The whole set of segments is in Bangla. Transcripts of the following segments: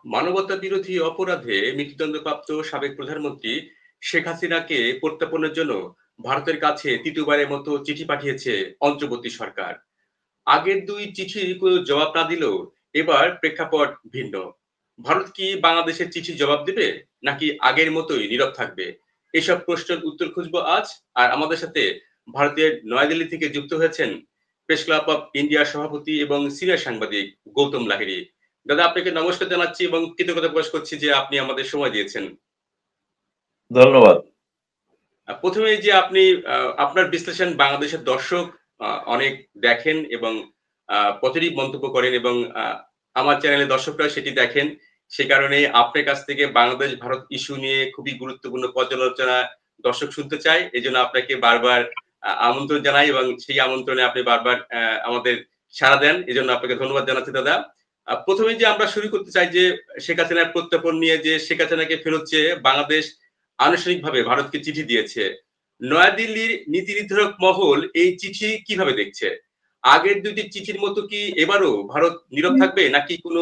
মানবতা বিরোধী অপরাধে মৃত্যুদণ্ডপ্রাপ্ত সাবেক প্রধানমন্ত্রী শেখ হাসিনাকে প্রত্যর্পণের জন্য ভারতের কাছে তৃতীয়বারের মতো চিঠি পাঠিয়েছে অন্তর্বর্তী সরকার। আগের দুই চিঠির কোনো জবাব না দিলেও এবার প্রেক্ষাপট ভিন্ন। ভারত কি বাংলাদেশের চিঠির জবাব দিবে, নাকি আগের মতোই নীরব থাকবে? এসব প্রশ্নের উত্তর খুঁজবো আজ। আর আমাদের সাথে ভারতের নয়াদিল্লি থেকে যুক্ত হয়েছেন প্রেস ক্লাব অফ ইন্ডিয়ার সভাপতি এবং সিনিয়র সাংবাদিক গৌতম লাহিড়ী। দাদা, আপনাকে নমস্কার জানাচ্ছি এবং কৃতজ্ঞতা প্রকাশ করছি যে আপনি আমাদের সময় দিয়েছেন। ধন্যবাদ। প্রথমে যে আপনি আপনার বিশ্লেষণ বাংলাদেশের দর্শক অনেক দেখেন এবং পজিটিভ মন্তব্য করেন, এবং আমার চ্যানেলের দর্শকরা সেটি দেখেন। সে কারণে আপনার কাছ থেকে বাংলাদেশ ভারত ইস্যু নিয়ে খুবই গুরুত্বপূর্ণ পর্যালোচনা দর্শক শুনতে চায়। এজন্য আপনাকে বারবার আমন্ত্রণ জানাই, এবং সেই আমন্ত্রণে আপনি বারবার আমাদের সাড়া দেন। এজন্য আপনাকে ধন্যবাদ জানাচ্ছি দাদা। প্রথমে যে আমরা শুরু করতে চাই যে শেখ হাসিনার প্রত্যর্পণ নিয়ে, যে শেখ হাসিনাকে ফেরত চেয়ে বাংলাদেশ আনুষ্ঠানিকভাবে ভারতকে চিঠি দিয়েছে। নয়াদিল্লির নীতি নির্ধারক মহল এই চিঠি কিভাবে দেখছে? আগের দুটি চিঠির মতো কি এবারও ভারত নীরব থাকবে, নাকি কোনো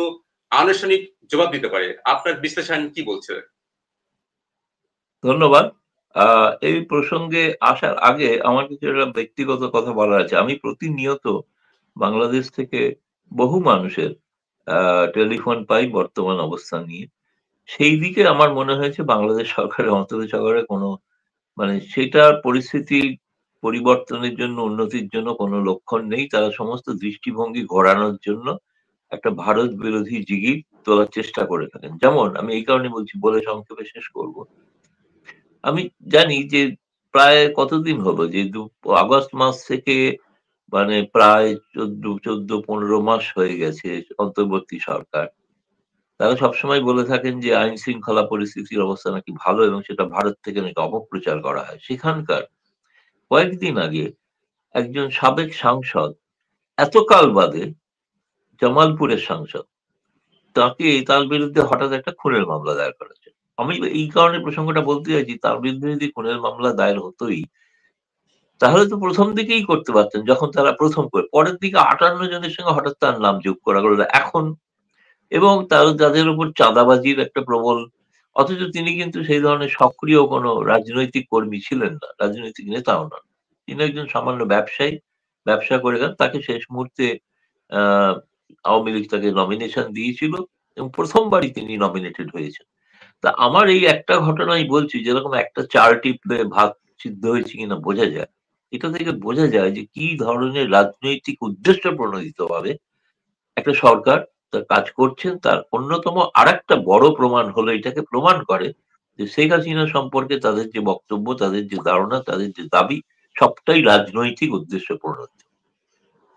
আনুষ্ঠানিক জবাব দিতে পারে? আপনার বিশ্লেষণ কি বলছে? ধন্যবাদ। এই প্রসঙ্গে আসার আগে আমার কিছু একটা ব্যক্তিগত কথা বলার আছে। আমি প্রতিনিয়ত বাংলাদেশ থেকে বহু মানুষের টেলিফোন পাই বর্তমান অবস্থা নিয়ে। সেই দিকে আমার মনে হয়েছে বাংলাদেশ সরকারের অন্তর্চক্রে কোনো সেটার পরিস্থিতি পরিবর্তনের জন্য, উন্নতির জন্য কোনো লক্ষণ নেই। তারা সমস্ত দৃষ্টিভঙ্গি ঘোরানোর জন্য একটা ভারত বিরোধী জিগির তোলার চেষ্টা করে থাকেন। যেমন আমি এই কারণে বলছি, বলে সংক্ষেপে শেষ করব। আমি জানি যে প্রায় কতদিন হলো যে আগস্ট মাস থেকে প্রায় 14-15 মাস হয়ে গেছে অন্তর্বর্তী সরকার। তারা সবসময় বলে থাকেন যে আইন শৃঙ্খলা পরিস্থিতির অবস্থা নাকি ভালো এবং সেটা ভারত থেকে নাকি অপপ্রচার করা হয়। সেখানকার কয়েকদিন আগে একজন সাবেক সাংসদ, এতকাল বাদে, জামালপুরের সাংসদ, তার বিরুদ্ধে হঠাৎ একটা খুনের মামলা দায়ের করা হয়েছে। আমি এই কারণে প্রসঙ্গটা বলতে চাইছি, তার বিরুদ্ধে যদি খুনের মামলা দায়ের হতোই, তাহলে তো প্রথম দিকেই করতে পারতেন, যখন তারা প্রথম করে। পরের দিকে 58 জনের সঙ্গে হঠাৎ তার নাম যোগ করা হলো এখন। এবং যাদের উপর চাঁদাবাজির একটা প্রবল, অথচ তিনি কিন্তু সেই ধরনের সক্রিয় কোনো রাজনৈতিক কর্মী ছিলেন না, রাজনৈতিক নেতাও নন। তিনি একজন সামান্য ব্যবসায়ী, ব্যবসা করে যান। তাকে শেষ মুহূর্তে আহ আওয়ামী লীগ তাকে নমিনেশন দিয়েছিল এবং প্রথমবারই তিনি নমিনেটেড হয়েছেন। তা আমার এই একটা ঘটনাই বলছি, যেরকম একটা চাল টিপলে ভাত সিদ্ধ হয়েছে কিনা বোঝা যায়, এটা থেকে বোঝা যায় যে কি ধরনের রাজনৈতিক উদ্দেশ্য প্রণোদিত ভাবে একটা সরকার তার কাজ করছেন। তার অন্যতম আরেকটা বড় প্রমাণ হলো, এটাকে প্রমাণ করে যে শেখ হাসিনা সম্পর্কে তাদের যে বক্তব্য, তাদের যে ধারণা, তাদের যে দাবি, সবটাই রাজনৈতিক উদ্দেশ্য প্রণোদিত।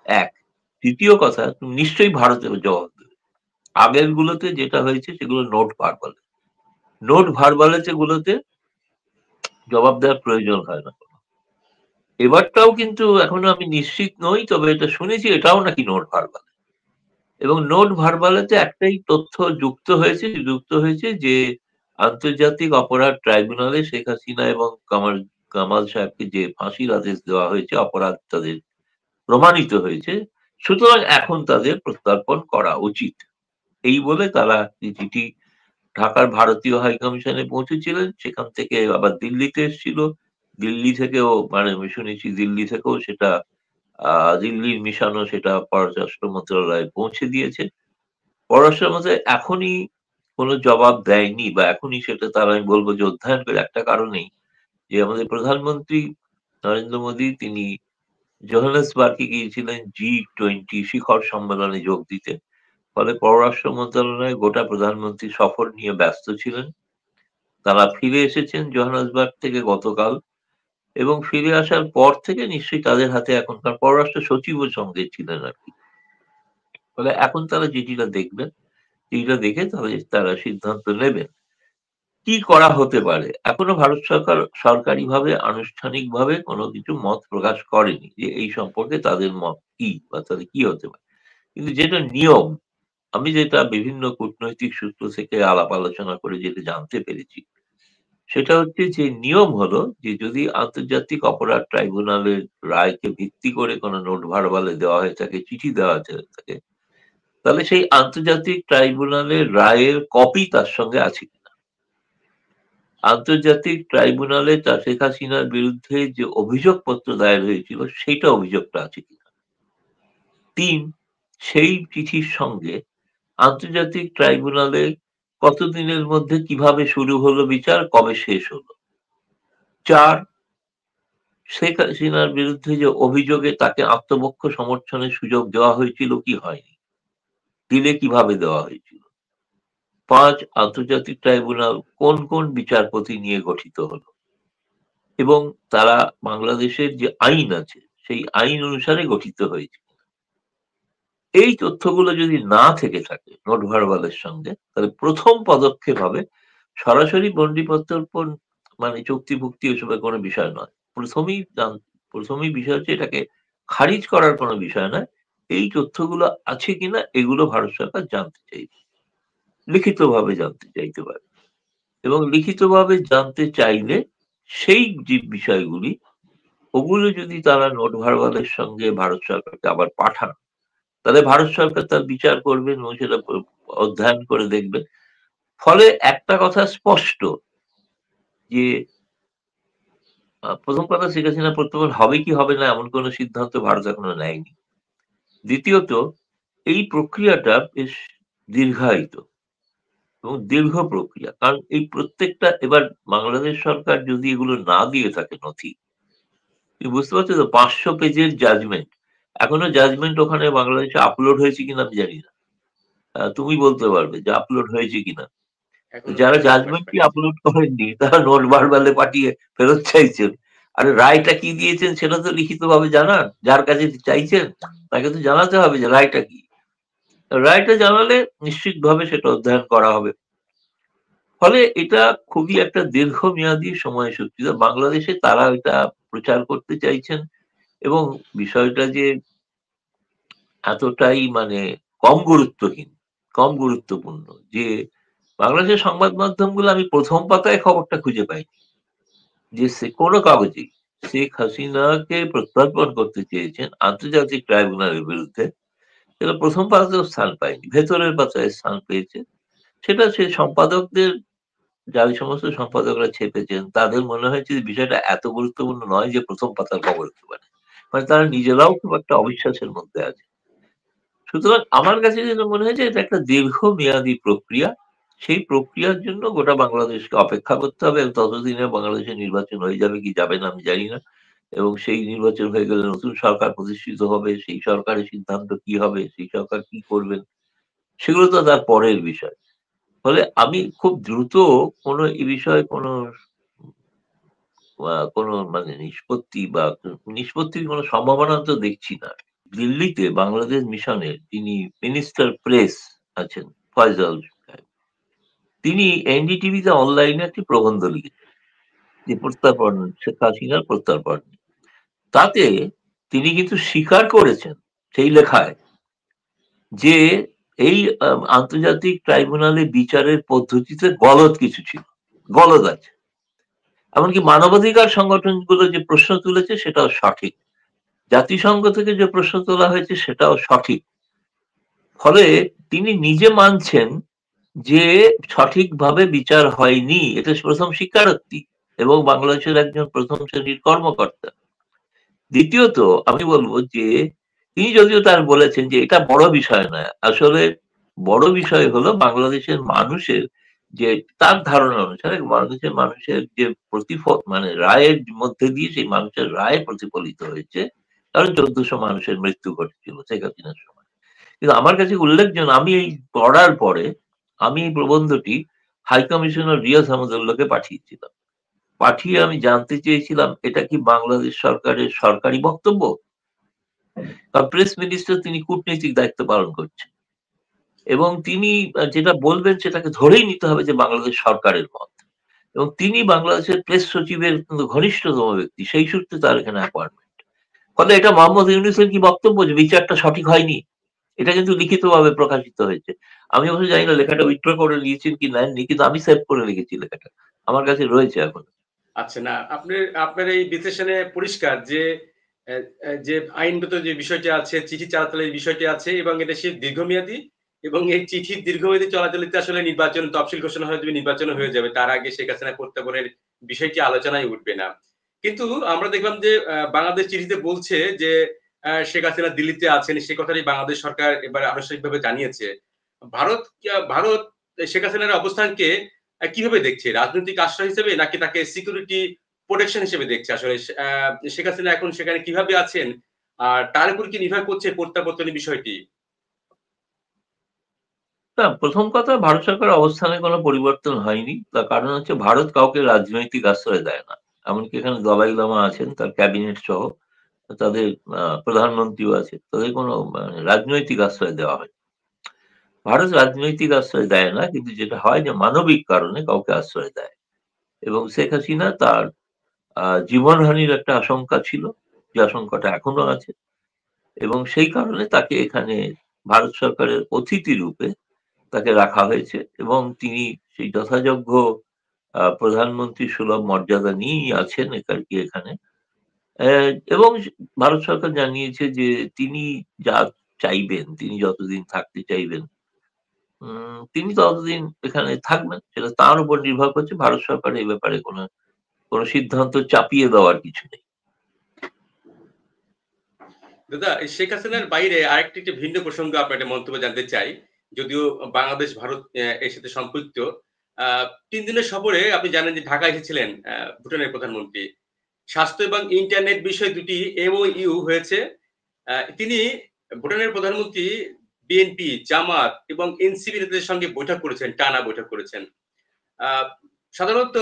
এক। দ্বিতীয় কথা, তুমি নিশ্চয়ই ভারতের জবাব দেবে। আগের গুলোতে যেটা হয়েছে সেগুলো নোট ভার্বালে, নোট ভার্বালেতে গুলোতে জবাব দেওয়ার প্রয়োজন হয় না। এবারটাও কিন্তু এখনো আমি নিশ্চিত নই, তবে এটা শুনেছি এটাও নাকি নোট ভার্বাল। এবং নোট ভার্বালেতে একটাই তথ্য যুক্ত হয়েছে যে আন্তর্জাতিক অপরাধ ট্রাইব্যুনালে শেখ হাসিনা এবং কামাল সাহেবকে যে ফাঁসির আদেশ দেওয়া হয়েছে, অপরাধ তাদের প্রমাণিত হয়েছে, সুতরাং এখন তাদের প্রত্যর্পণ করা উচিত। এই বলে তারা যে চিঠি ঢাকার ভারতীয় হাই কমিশনে পৌঁছেছিলেন, সেখান থেকে আবার দিল্লিতে এসেছিল। দিল্লি থেকেও আমি শুনেছি দিল্লি থেকেও সেটা দিল্লির মিশনও সেটা পররাষ্ট্র মন্ত্রণালয়ে পৌঁছে দিয়েছে। পররাষ্ট্র মন্ত্রণালয় এখনই কোনো জবাব দেয়নি, বা এখনই সেটা তারা, আমি বলবো যে অধ্যয়ন করে, একটা কারণেই যে আমাদের প্রধানমন্ত্রী নরেন্দ্র মোদী তিনি জোহানেসবার্গে গিয়েছিলেন G20 শিখর সম্মেলনে যোগ দিতে। ফলে পররাষ্ট্র মন্ত্রণালয় গোটা প্রধানমন্ত্রী সফর নিয়ে ব্যস্ত ছিলেন। তারা ফিরে এসেছেন জোহানেসবার্গ থেকে গতকাল, এবং ফিরে আসার পর থেকে নিশ্চয়ই তাদের হাতে এখনকার পররাষ্ট্র সচিবও সঙ্গে ছিলেন আর কি। ফলে এখন তারা চিঠিটা দেখবেন, চিঠিটা দেখে তবে তারা সিদ্ধান্ত নেবেন কি করা হতে পারে। এখনো ভারত সরকার সরকারিভাবে আনুষ্ঠানিকভাবে কোনো কিছু মত প্রকাশ করেনি যে এই সম্পর্কে তাদের মত কি বা তাদের কি হতে পারে। কিন্তু যেটা নিয়ম, আমি যেটা বিভিন্ন কূটনৈতিক সূত্র থেকে আলাপ আলোচনা করে যেটা জানতে পেরেছি, সেটা হচ্ছে যে নিয়ম হলো যে যদি আন্তর্জাতিক অপরাধ ট্রাইব্যুনালের রায়কে ভিত্তি করে কোনো নোট ভার্বালে দেওয়া হয়ে থাকে, চিঠি দেওয়া হয়ে থাকে, তাহলে সেই আন্তর্জাতিক ট্রাইব্যুনালের রায়ের কপি তার সঙ্গে আছে কিনা, আন্তর্জাতিক ট্রাইব্যুনালে শেখ হাসিনার বিরুদ্ধে যে অভিযোগপত্র দায়ের হয়েছিল সেইটা অভিযোগটা আছে কিনা। ৩, সেই চিঠির সঙ্গে আন্তর্জাতিক ট্রাইব্যুনালে কতদিনের মধ্যে কিভাবে শুরু হলো বিচার, কবে শেষ হলো। ৪, শেখ হাসিনার বিরুদ্ধে যে অভিযোগে তাকে আত্মপক্ষ সমর্থনের সুযোগ দেওয়া হয়েছিল কি হয়নি, দিলে কিভাবে দেওয়া হয়েছিল। ৫, আন্তর্জাতিক ট্রাইব্যুনাল কোন কোন বিচারপতি নিয়ে গঠিত হলো এবং তারা বাংলাদেশের যে আইন আছে সেই আইন অনুসারে গঠিত হয়েছে। এই তথ্যগুলো যদি না থেকে থাকে নোট ভার্বালের সঙ্গে, তাহলে প্রথম পদক্ষেপ হবে সরাসরি বন্দিপত্রের উপর মানে চুক্তি ওসবের কোনো বিষয় নয়। প্রথমেই বিষয় হচ্ছে এটাকে খারিজ করার কোনো বিষয় নয়, এই তথ্যগুলো আছে কিনা এগুলো ভারত সরকার জানতে চাইবে, লিখিতভাবে জানতে চাইতে পারে। এবং লিখিতভাবে জানতে চাইলে সেই যে বিষয়গুলি ওগুলো যদি তারা নোট ভার্বালের সঙ্গে ভারত সরকারকে আবার পাঠান, তাহলে ভারত সরকার তার বিচার করবেন এবং সেটা অধ্যয়ন করে দেখবেন। ফলে একটা কথা স্পষ্ট যে প্রথম কথা, শেখ হাসিনা প্রত্যাবর্তন হবে কি হবে না এমন কোনো সিদ্ধান্ত ভারত এখনো নেয়নি। দ্বিতীয়ত, এই প্রক্রিয়াটা বেশ দীর্ঘায়িত এবং দীর্ঘ প্রক্রিয়া, কারণ এই প্রত্যেকটা এবার বাংলাদেশ সরকার যদি এগুলো না দিয়ে থাকে নথি, তুমি বুঝতে পারছো তো, 500 পেজের জাজমেন্ট, এখনো জাজমেন্ট ওখানে বাংলাদেশে আপলোড হয়েছে কিনা আমি জানি না, তুমি বলতে পারবে যে আপলোড হয়েছে কিনা। যারা জাজমেন্টই আপলোড করেননি তারা নোট ভার্বালে পাঠিয়ে ফেরত চাইছেন। আর রায়টা কি দিয়েছেন সেটা তো লিখিত ভাবে জানান, যার কাছে চাইছেন তাকে তো জানাতে হবে যে রায়টা কি। রায়টা জানালে নিশ্চিতভাবে সেটা অধ্যয়ন করা হবে। ফলে এটা খুবই একটা দীর্ঘমেয়াদী সময়সূচি, বাংলাদেশে তারা এটা প্রচার করতে চাইছেন এবং বিষয়টা যে এতটাই মানে কম গুরুত্বপূর্ণ যে বাংলাদেশের সংবাদ মাধ্যমগুলো আমি প্রথম পাতায় খবরটা খুঁজে পাইনি যে কোনো কাগজেই শেখ হাসিনাকে প্রত্যর্পণ করতে চেয়েছেন আন্তর্জাতিক ট্রাইব্যুনালের বিরুদ্ধে, সেটা প্রথম পাতাতেও স্থান পায়নি, ভেতরের পাতায় স্থান পেয়েছে। সেটা সে সম্পাদকদের, যার সমস্ত সম্পাদকরা ছেপেছেন তাদের মনে হয়েছে যে বিষয়টা এত গুরুত্বপূর্ণ নয় যে প্রথম পাতার খবর হতে পারে, মানে তারা নিজেরাও খুব একটা অবিশ্বাসের মধ্যে আছে। সুতরাং আমার কাছে যেটা মনে হয়েছে এটা একটা দীর্ঘমেয়াদী প্রক্রিয়া, সেই প্রক্রিয়ার জন্য গোটা বাংলাদেশকে অপেক্ষা করতে হবে এবং ততদিনে বাংলাদেশের নির্বাচন হয়ে যাবে কি যাবে না আমি জানি না, এবং সেই নির্বাচন হয়ে গেলে নতুন সরকার প্রতিষ্ঠিত হবে, সেই সরকারের সিদ্ধান্ত কি হবে, সেই সরকার কি করবেন সেগুলো তো তার পরের বিষয়। ফলে আমি খুব দ্রুত কোনো এই বিষয়ে কোনো মানে নিষ্পত্তির কোনো সম্ভাবনা তো দেখছি না। দিল্লিতে বাংলাদেশ মিশনের যিনি মিনিস্টার প্রেস আছেন ফয়জাল সাহেব, তিনি এনডিটিভিতে অনলাইনে একটি প্রবন্ধ লিখেছেন যে প্রত্যর্পণ, শেখ হাসিনার প্রত্যর্পণ। তাতে তিনি কিন্তু স্বীকার করেছেন সেই লেখায় যে এই আন্তর্জাতিক ট্রাইব্যুনালে বিচারের পদ্ধতিতে গলদ কিছু ছিল, গলদ আছে। এমনকি মানবাধিকার সংগঠনগুলো যে প্রশ্ন তুলেছে সেটাও সঠিক, জাতিসংঘ থেকে যে প্রশ্ন তোলা হয়েছে সেটাও সঠিক। ফলে তিনি নিজে মানছেন যে সঠিকভাবে বিচার হয়নি, এটা প্রথম স্বীকারোক্তি এবং বাংলাদেশের একজন প্রথম শ্রেণীর কর্মকর্তা। দ্বিতীয়ত আমি বলবো যে তিনি যদিও তার বলেছেন যে এটা বড় বিষয় নয়, আসলে বড় বিষয় হলো বাংলাদেশের মানুষের যে তার ধারণা অনুসারে বাংলাদেশের মানুষের যে মানে রায়ের মধ্যে দিয়ে সেই মানুষের রায় প্রতিফলিত হয়েছে, কারণ 1400 মানুষের মৃত্যু ঘটেছিল শেখ হাসিনার সময়। কিন্তু আমার কাছে উল্লেখযোগ্য, আমি এই পড়ার পরে আমি এই প্রবন্ধটি হাই কমিশনার রিয়াজ আহমদুল্লাহকে পাঠিয়েছিলাম। পাঠিয়ে আমি জানতে চেয়েছিলাম এটা কি বাংলাদেশ সরকারের সরকারি বক্তব্য, প্রেস মিনিস্টার তিনি কূটনৈতিক দায়িত্ব পালন করছেন এবং তিনি যেটা বলবেন সেটাকে ধরেই নিতে হবে যে বাংলাদেশ সরকারের মত, এবং তিনি বাংলাদেশের প্রেস সচিবের ঘনিষ্ঠতম ব্যক্তি, সেই সূত্রে তার এখানে অ্যাপয়েন্টমেন্ট। ফলে এটা মোহাম্মদ ইউনূসের কি বক্তব্য যে বিচারটা সঠিক হয়নি, এটা কিন্তু লিখিতভাবে প্রকাশিত হয়েছে। আমি অবশ্য জানি না লেখাটা উইথড্র করে নিয়েছেন কি নেননি, কিন্তু আমি সেভ করে লিখেছি লেখাটা, আমার কাছে রয়েছে এখন। আচ্ছা, না আপনার এই বিশ্লেষণে পরিষ্কার যে যে আইনগত যে বিষয়টি আছে, চিঠি চালাচালের বিষয়টি আছে এবং এটা সে দীর্ঘমেয়াদী এবং এই চিঠির দীর্ঘমেয়াদী চলাচলিতে আসলে নির্বাচন তফসিল ঘোষণা হয়ে যাবে, নির্বাচনও হয়ে যাবে। তার আগে শেখ হাসিনা প্রত্যাপনের বিষয়টি আলোচনায় উঠবে না। কিন্তু আমরা দেখলাম যে বাংলাদেশ চিঠিতে বলছে যে শেখ হাসিনা দিল্লিতে আছেন। সে কথাটি বাংলাদেশ সরকার এবার আনুষ্ঠানিকভাবে জানিয়েছে। ভারত শেখ হাসিনার অবস্থানকে কিভাবে দেখছে? রাজনৈতিক আশ্রয় হিসেবে নাকি তাকে সিকিউরিটি প্রোটেকশন হিসেবে দেখছে আসলে? শেখ হাসিনা এখন সেখানে কিভাবে আছেন? আর তার উপর কি নির্ভর করছে প্রত্যাবর্তনের বিষয়টি? না, প্রথম কথা, ভারত সরকারের অবস্থানে কোনো পরিবর্তন হয়নি। তার কারণ হচ্ছে ভারত কাউকে রাজনৈতিক আশ্রয় দেয় না। এমনকি এখানে দলাই লামা আছেন, তার ক্যাবিনেট সহ তাদের প্রধানমন্ত্রীও আছে। তাদের কোনো রাজনৈতিক আশ্রয় দেওয়া হয়। ভারত রাজনৈতিক আশ্রয় দেয় না, কিন্তু যেটা হয় যে মানবিক কারণে কাউকে আশ্রয় দেয়। এবং শেখ হাসিনা তার জীবনহানির একটা আশঙ্কা ছিল, যে আশঙ্কাটা এখনো আছে। এবং সেই কারণে তাকে এখানে ভারত সরকারের অতিথি রূপে তাকে রাখা হয়েছে এবং তিনি সেই যথাযোগ্য প্রধানমন্ত্রী সুলভ মর্যাদা নিয়েই আছেন এখানে। এবং ভারত সরকার জানিয়েছে যে তিনি যা চাইবেন, তিনি যতদিন থাকতে চাইবেন, তিনি ততদিন এখানে থাকবেন। সেটা তার উপর নির্ভর করছে। ভারত সরকার এই ব্যাপারে কোনো সিদ্ধান্ত চাপিয়ে দেওয়ার কিছু নেই। দাদা, এই শেখ হাসিনার বাইরে আরেকটি একটি ভিন্ন প্রসঙ্গ আপনার একটা মন্তব্য জানতে চাই। যদিও বাংলাদেশ ভারত এর সাথে সম্পৃক্ত। আ ৩ দিনের সফরে আপনি জানেন যে ঢাকা এসেছিলেন ভুটানের প্রধানমন্ত্রী। স্বাস্থ্য এবং ইন্টারনেট বিষয় দুটি MOU হয়েছে। তিনি ভুটানের প্রধানমন্ত্রী বিএনপি, জামাত এবং এনসিপি নেতাদের সঙ্গে বৈঠক করেছেন, টানা বৈঠক করেছেন। আ সাধারণত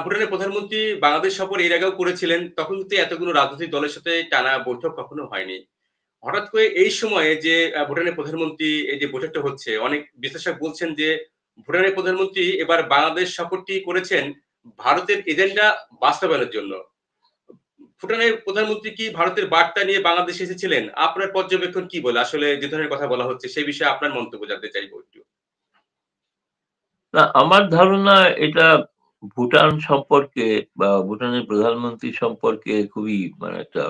ভুটানের প্রধানমন্ত্রী বাংলাদেশ সফর এর আগেও করেছিলেন। তখন কিন্তু এতগুলো রাজনৈতিক দলের সাথে টানা বৈঠক কখনো হয়নি। হঠাৎ করে এই সময়ে যে ভুটানের প্রধানমন্ত্রী এই যে বৈঠকটা হচ্ছে, অনেক বিশ্লেষক বলছেন যে ভুটানের প্রধানমন্ত্রী এবার বাংলাদেশ সফরটি করেছেন ভারতের এজেন্ডা বাস্তবায়নের জন্য। ভুটানের প্রধানমন্ত্রী কি ভারতের বার্তা নিয়ে বাংলাদেশে এসেছিলেন? আপনার পর্যবেক্ষণ কি বলে? আসলে যে ধরনের কথা বলা হচ্ছে সেই বিষয়ে আপনার মন্তব্য জানতে চাইবো একটু। না, আমার ধারণা এটা ভুটান সম্পর্কে বা ভুটানের প্রধানমন্ত্রী সম্পর্কে খুবই একটা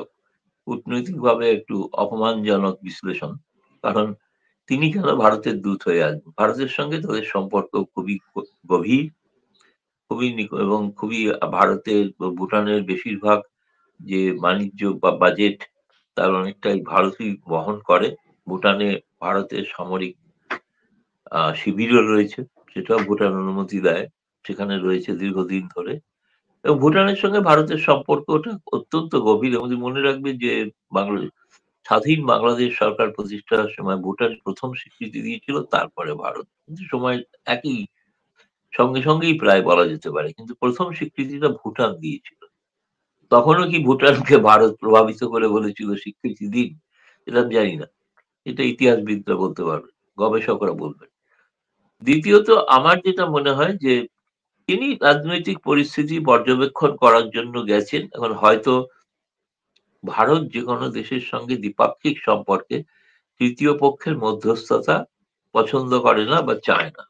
কূটনৈতিকভাবে একটু অপমানজনক বিশ্লেষণ। কারণ তিনি কেন ভারতের দূত হয়ে আসবেন? ভারতের সঙ্গে তাদের সম্পর্ক খুবই গভীর, খুবই এবং খুবই ভারতের ভুটানের বেশিরভাগ যে বাণিজ্য বা বাজেট, তার অনেকটাই ভারতই বহন করে। ভুটানে ভারতের সামরিক শিবিরও রয়েছে, সেটাও ভুটান অনুমতি দেয়। সেখানে রয়েছে দীর্ঘদিন ধরে। এবং ভুটানের সঙ্গে ভারতের সম্পর্কটা অত্যন্ত গভীর। এবং তুমি মনে রাখবে যে স্বাধীন বাংলাদেশ সরকার প্রতিষ্ঠার সময় ভুটান ১ম স্বীকৃতি দিয়েছিল, তারপরে ভারত। কিন্তু সময় একই সঙ্গেই প্রায় বলা যেতে পারে। কিন্তু ১ম স্বীকৃতিটা ভুটান দিয়েছিল। তখনও কি ভুটানকে ভারত প্রভাবিত করে বলেছিল স্বীকৃতি দিন? এটা আমি জানি না। এটা ইতিহাসবিদরা বলতে পারবেন, গবেষকরা বলবেন। দ্বিতীয়ত, আমার যেটা মনে হয় যে তিনি রাজনৈতিক পরিস্থিতি পর্যবেক্ষণ করার জন্য গেছেন। এখন হয়তো ভারত যেকোনো দেশের সঙ্গে দ্বিপাক্ষিক সম্পর্কে তৃতীয় পক্ষের মধ্যস্থতা পছন্দ করে না বা চায় না।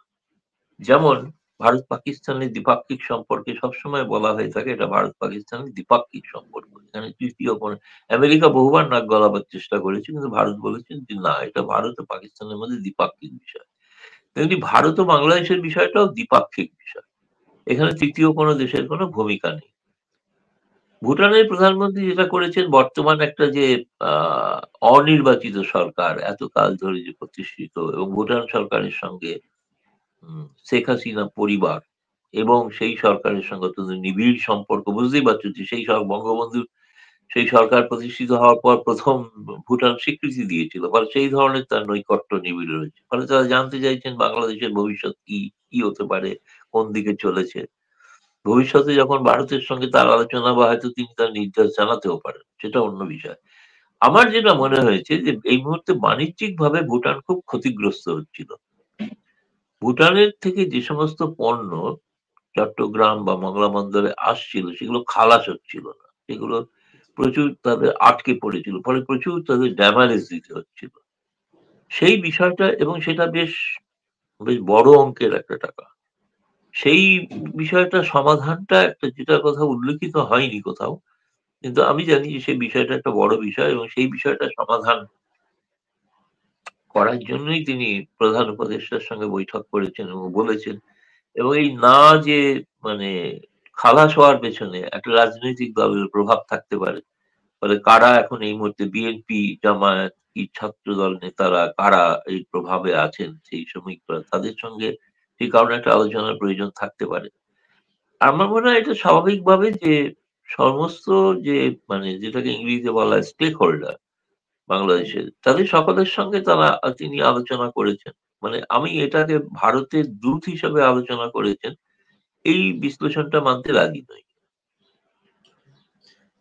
যেমন ভারত পাকিস্তানের দ্বিপাক্ষিক সম্পর্কে সবসময় বলা হয়ে থাকে এটা ভারত পাকিস্তানের দ্বিপাক্ষিক সম্পর্ক। এখানে তৃতীয় কোনো, আমেরিকা বহুবার নাক গলাবার চেষ্টা করেছে, কিন্তু ভারত বলেছেন যে না, এটা ভারত ও পাকিস্তানের মধ্যে দ্বিপাক্ষিক বিষয়। তেমনি ভারত ও বাংলাদেশের বিষয়টাও দ্বিপাক্ষিক বিষয়। এখানে তৃতীয় কোনো দেশের কোনো ভূমিকা নেই। ভুটানের প্রধানমন্ত্রী যেটা করেছেন, বর্তমান একটা যে আহ অনির্বাচিত সরকার এতকাল ধরে যে প্রতিষ্ঠিত, এবং ভুটান সরকারের সঙ্গে শেখ হাসিনা পরিবার এবং সেই সরকারের সঙ্গে অত্যন্ত নিবিড় সম্পর্ক, বুঝতেই পারছো যে বঙ্গবন্ধু সেই সরকার প্রতিষ্ঠিত হওয়ার পর প্রথম ভুটান স্বীকৃতি দিয়েছিল। ফলে সেই ধরনের তার নৈকট্য নিবিড় রয়েছে। ফলে তারা জানতে চাইছেন বাংলাদেশের ভবিষ্যৎ কি হতে পারে, কোন দিকে চলেছে। ভবিষ্যতে যখন ভারতের সঙ্গে তার আলোচনা বা হয়তো তিনি তার নির্দেশ জানাতেও পারেন, সেটা অন্য বিষয়। আমার যেটা মনে হয়েছে যে এই মুহূর্তে বাণিজ্যিকভাবে ভুটান খুব ক্ষতিগ্রস্ত হচ্ছিল। ভুটানের থেকে যে সমস্ত পণ্য চট্টগ্রাম বা মংলা বন্দরে আসছিল, সেগুলো খালাস হচ্ছিল না। সেগুলো প্রচুর তাদের আটকে পড়েছিল। ফলে প্রচুর তাদের ড্যামারেজ দিতে হচ্ছিল। সেই বিষয়টা, এবং সেটা বেশ বেশ বড় অঙ্কের একটা টাকা। সেই বিষয়টা সমাধানটা একটা, যেটার কথা উল্লেখিত হয়নি কোথাও। কিন্তু আমি জানি যে সেই বিষয়টা একটা বড় বিষয় এবং সেই বিষয়টা সমাধান করার জন্যই তিনি প্রধান উপদেষ্টার সঙ্গে বৈঠক করেছেন এবং বলেছেন, এবং এই না যে মানে খালাস হওয়ার পেছনে একটা রাজনৈতিক দলের প্রভাব থাকতে পারে, ফলে কারা এখন এই মুহূর্তে বিএনপি, জামায়াত কি ছাত্রদল নেতারা কারা এই প্রভাবে আছেন সেই শ্রমিকরা, তাদের সঙ্গে সেই কারণে একটা আলোচনার প্রয়োজন থাকতে পারে। আমার মনে হয় এটা স্বাভাবিকভাবে যে সমস্ত যে যেটাকে ইংরেজিতে বলা হয় স্টেক হোল্ডার বাংলাদেশের, তাদের সকলের সঙ্গে তিনি আলোচনা করেছেন। আমি এটাকে ভারতের দূত হিসেবে আলোচনা করেছেন, এই বিশ্লেষণটা মানতে রাজি নই।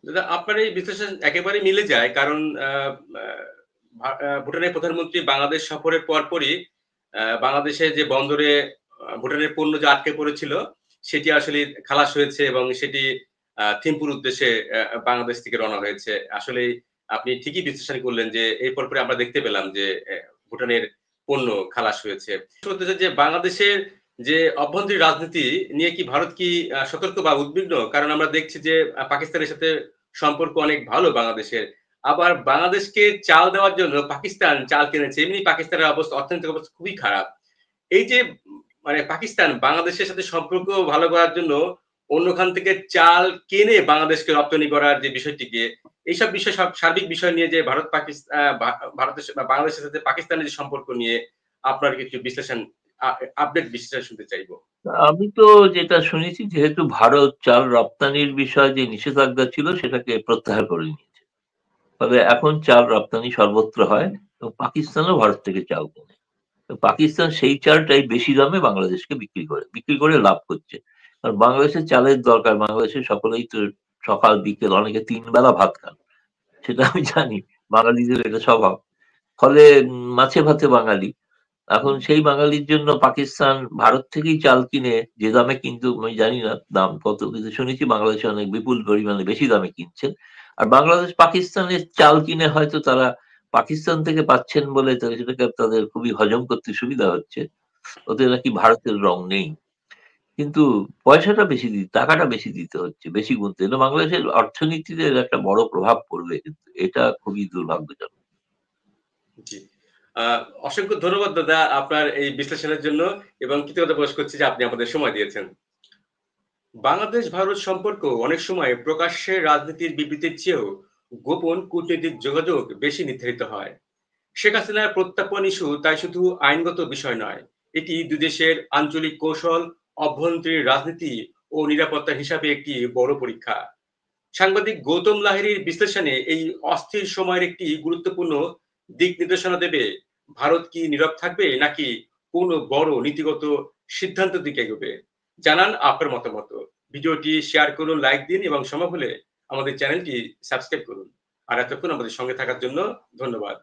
দাদা, আপনার এই বিশ্লেষণ একেবারে মিলে যায়, কারণ ভুটানের প্রধানমন্ত্রী বাংলাদেশ সফরের পরপরই বাংলাদেশে যে বন্দরে ভুটানের পণ্য যে আটকে পড়েছিল সেটি আসলে খালাস হয়েছে এবং সেটি থিম্পুর উদ্দেশ্যে বাংলাদেশ থেকে রওনা হয়েছে। আসলে আপনি ঠিকই বিশ্লেষণ করলেন যে এই পরপরই আমরা দেখতে পেলাম যে ভুটানের পণ্য খালাস হয়েছে। যে বাংলাদেশের যে অভ্যন্তরীণ রাজনীতি নিয়ে কি ভারত কি সতর্ক বা উদ্বিগ্ন? কারণ আমরা দেখছি যে পাকিস্তানের সাথে সম্পর্ক অনেক ভালো বাংলাদেশের। আবার বাংলাদেশকে চাল দেওয়ার জন্য পাকিস্তান চাল কিনেছে। এমনি পাকিস্তানের অর্থনৈতিক অবস্থা খুবই খারাপ। এই যে পাকিস্তান বাংলাদেশের সাথে সম্পর্ক ভালো করার জন্য অন্যখান থেকে চাল কিনে বাংলাদেশকে রপ্তানি করার যে বিষয়টিকে, এইসব বিষয়, সব সার্বিক বিষয় নিয়ে যে ভারতের বাংলাদেশের সাথে পাকিস্তানের যে সম্পর্ক নিয়ে আপনার কিছু বিশ্লেষণ, আপডেট বিশ্লেষণ শুনতে চাইবো। আমি তো যেটা শুনেছি, যেহেতু ভারত চাল রপ্তানির বিষয়ে যে নিষেধাজ্ঞা ছিল সেটাকে প্রত্যাহার করে নিয়েছে, তবে এখন চাল রপ্তানি সর্বত্র হয় এবং পাকিস্তানও ভারত থেকে চাল কেনে। তো পাকিস্তান সেই চালটাই বেশি দামে বাংলাদেশকে বিক্রি করে লাভ করছে। কারণ বাংলাদেশের চালের দরকার, বাংলাদেশের সকলেই তো সকাল বিকেল অনেকে ৩ বেলা ভাত খান, সেটা আমি জানি, বাঙালিদের এটা স্বভাব। ফলে মাছে ভাতে বাঙালি। এখন সেই বাঙালির জন্য পাকিস্তান ভারত থেকেই চাল কিনে যে দামে, কিন্তু আমি জানি না দাম কত, কিন্তু শুনেছি বাংলাদেশে অনেক বিপুল পরিমাণে বেশি দামে কিনছেন। আর বাংলাদেশ পাকিস্তানের চাল কিনে হয়তো তারা পাকিস্তান থেকে পাচ্ছেন বলে সেটাকে তাদের খুবই হজম করতে সুবিধা হচ্ছে। ওতে নাকি ভারতের রং নেই, কিন্তু পয়সাটা বেশি টাকাটা বেশি দিতে হচ্ছে, বেশি গুনতে। এটা বাংলাদেশের অর্থনীতিতে একটা বড় প্রভাব পড়বে, কিন্তু এটা খুবই দুর্ভাগ্যজনক। জি। অসংখ্য ধন্যবাদ দাদা আপনার এই বিশ্লেষণের জন্য, এবং কৃতজ্ঞতা প্রকাশ করছি যে আপনি আমাদের সময় দিয়েছেন। বাংলাদেশ ভারত সম্পর্ক অনেক সময় প্রকাশ্যে রাজনীতির বিবৃতির চেয়েও গোপন কূটনৈতিক যোগাযোগ বেশি নির্ধারিত হয়। শেখ হাসিনার প্রত্যাপন ইস্যু তাই শুধু আইনগত বিষয় নয়, এটি দুদেশের আঞ্চলিক কৌশল, অভ্যন্তরীণ রাজনীতি ও নিরাপত্তা হিসাবে একটি বড় পরীক্ষা। সাংবাদিক গৌতম লাহিড়ীর বিশ্লেষণে এই অস্থির সময়ের একটি গুরুত্বপূর্ণ দিক নির্দেশনা দেবে। ভারত কি নীরব থাকবে নাকি কোনো বড় নীতিগত সিদ্ধান্তের দিকে এগোবে? জানান আপনার মতামত। ভিডিওটি শেয়ার করুন, লাইক দিন এবং সম্ভব হলে আমাদের চ্যানেলটি সাবস্ক্রাইব করুন। আর এতক্ষণ আমাদের সঙ্গে থাকার জন্য ধন্যবাদ।